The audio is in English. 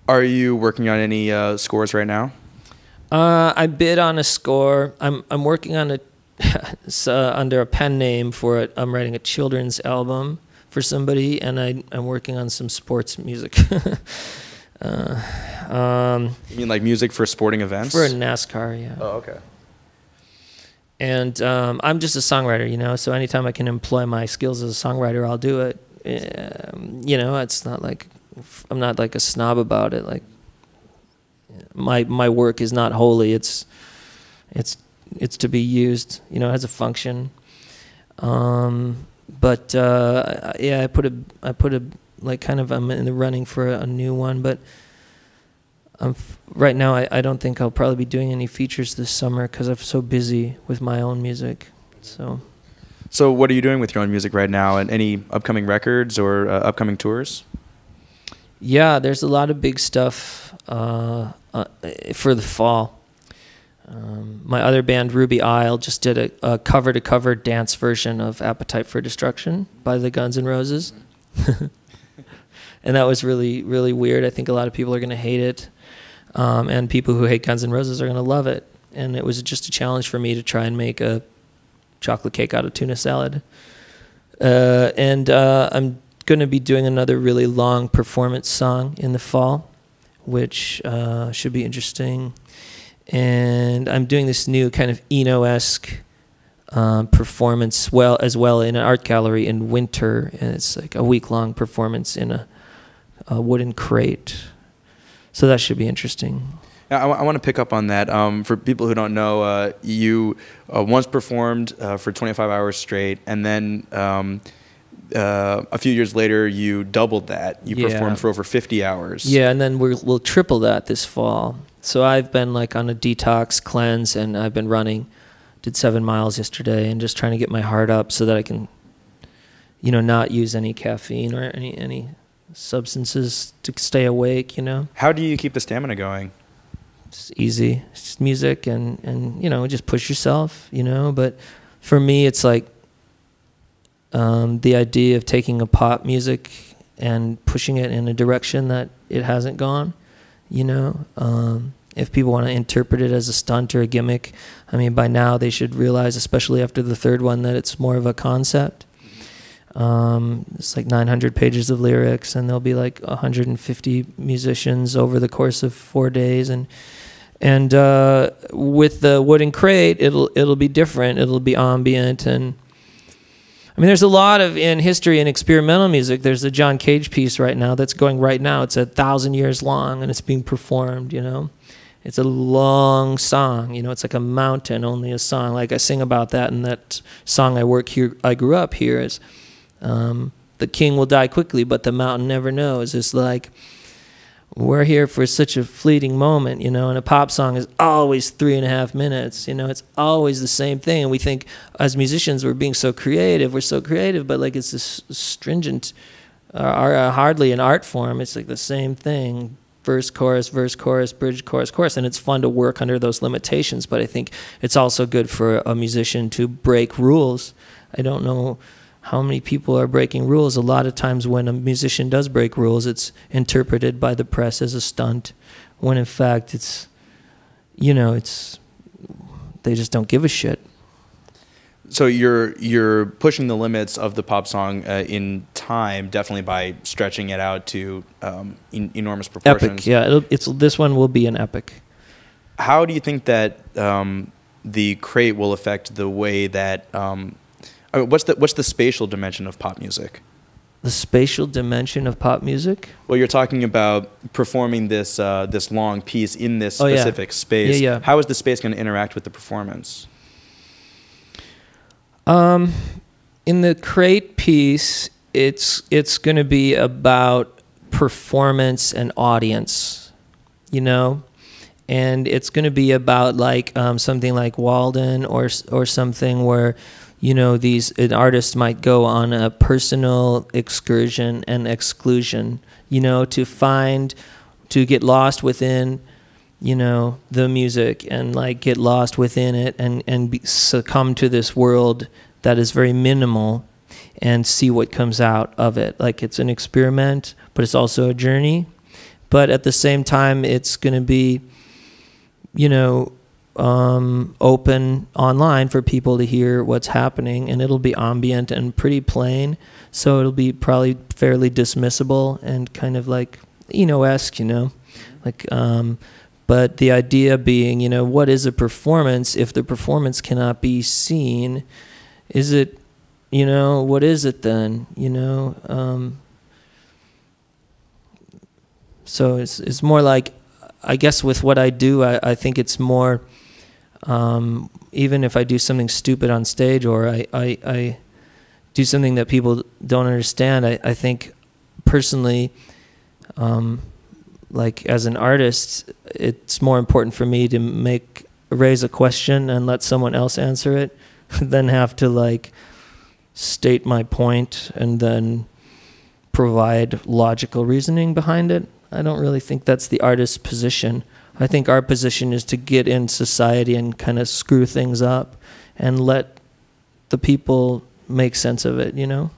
Are you working on any scores right now? I bid on a score. I'm working on under a pen name for it. I'm writing a children's album for somebody, and I'm working on some sports music. You mean like music for sporting events? For NASCAR, yeah. Oh, okay. And I'm just a songwriter, you know, so anytime I can employ my skills as a songwriter, I'll do it. You know, it's not like, I'm not like a snob about it. Like, my work is not holy. It's to be used, you know, as a function. But yeah, I put a like kind of, I'm in the running for a new one, but right now I don't think I'll probably be doing any features this summer because I'm so busy with my own music. So what are you doing with your own music right now, and any upcoming records or upcoming tours? Yeah, there's a lot of big stuff for the fall. My other band, Ruby Isle, just did a cover-to-cover dance version of Appetite for Destruction by the Guns N' Roses. And that was really, really weird. I think a lot of people are going to hate it. And people who hate Guns N' Roses are going to love it. And it was just a challenge for me to try and make a chocolate cake out of tuna salad. I'm going to be doing another really long performance song in the fall, which should be interesting. And I'm doing this new kind of Eno-esque performance as well in an art gallery in winter. And it's like a week-long performance in a wooden crate. So that should be interesting. I want to pick up on that. For people who don't know, you once performed for 25 hours straight, and then a few years later, you doubled that. You performed for over 50 hours. Yeah, and then we'll triple that this fall. So I've been like on a detox cleanse, and I've been running. Did 7 miles yesterday, and just trying to get my heart up so that I can, you know, not use any caffeine or any substances to stay awake, you know. How do you keep the stamina going? It's easy. It's just music and you know, just push yourself, you know. But for me, it's like the idea of taking a pop music and pushing it in a direction that it hasn't gone, you know. If people want to interpret it as a stunt or a gimmick, I mean, by now they should realize, especially after the third one, that it's more of a concept. It's like 900 pages of lyrics, and there'll be like 150 musicians over the course of 4 days, and with the wooden crate, it'll be different. It'll be ambient, and I mean, there's a lot of in history and experimental music. There's a John Cage piece right now that's going right now. It's 1,000 years long, and it's being performed. You know, it's a long song. You know, it's like a mountain, only a song. Like I sing about that in that song I grew up here is. The king will die quickly, but the mountain never knows. It's like, we're here for such a fleeting moment, you know, and a pop song is always 3.5 minutes, you know, it's always the same thing. And we think as musicians, we're being so creative, but like it's this stringent, hardly an art form. It's like the same thing, verse, chorus, bridge, chorus. And it's fun to work under those limitations, but I think it's also good for a musician to break rules. I don't know how many people are breaking rules. A lot of times when a musician does break rules, it's interpreted by the press as a stunt, when in fact it's, you know, they just don't give a shit. So you're pushing the limits of the pop song in time, definitely by stretching it out to enormous proportions. Epic, yeah. This one will be an epic. How do you think that the crate will affect the way that what's the spatial dimension of pop music? The spatial dimension of pop music? Well, you're talking about performing this this long piece in this specific space. Yeah. How is the space going to interact with the performance? In the crate piece, it's going to be about performance and audience, you know? And it's going to be about like something like Walden or something where, you know, an artist might go on a personal excursion and exclusion, you know, to get lost within, you know, the music and like get lost within it and succumb to this world that is very minimal and see what comes out of it. Like it's an experiment, but it's also a journey. but at the same time, it's going to be, you know, open online for people to hear what's happening, and it'll be ambient and pretty plain, so it'll be probably fairly dismissible and kind of like Eno-esque, you know, like, but the idea being, you know, what is a performance if the performance cannot be seen? Is it, you know, what is it then, you know? So it's more like, I guess with what I do, I think it's more, even if I do something stupid on stage, or I do something that people don't understand, I think personally, like as an artist, it's more important for me to raise a question and let someone else answer it than have to like state my point and then provide logical reasoning behind it. I don't really think that's the artist's position. I think our position is to get in society and kind of screw things up and let the people make sense of it, you know?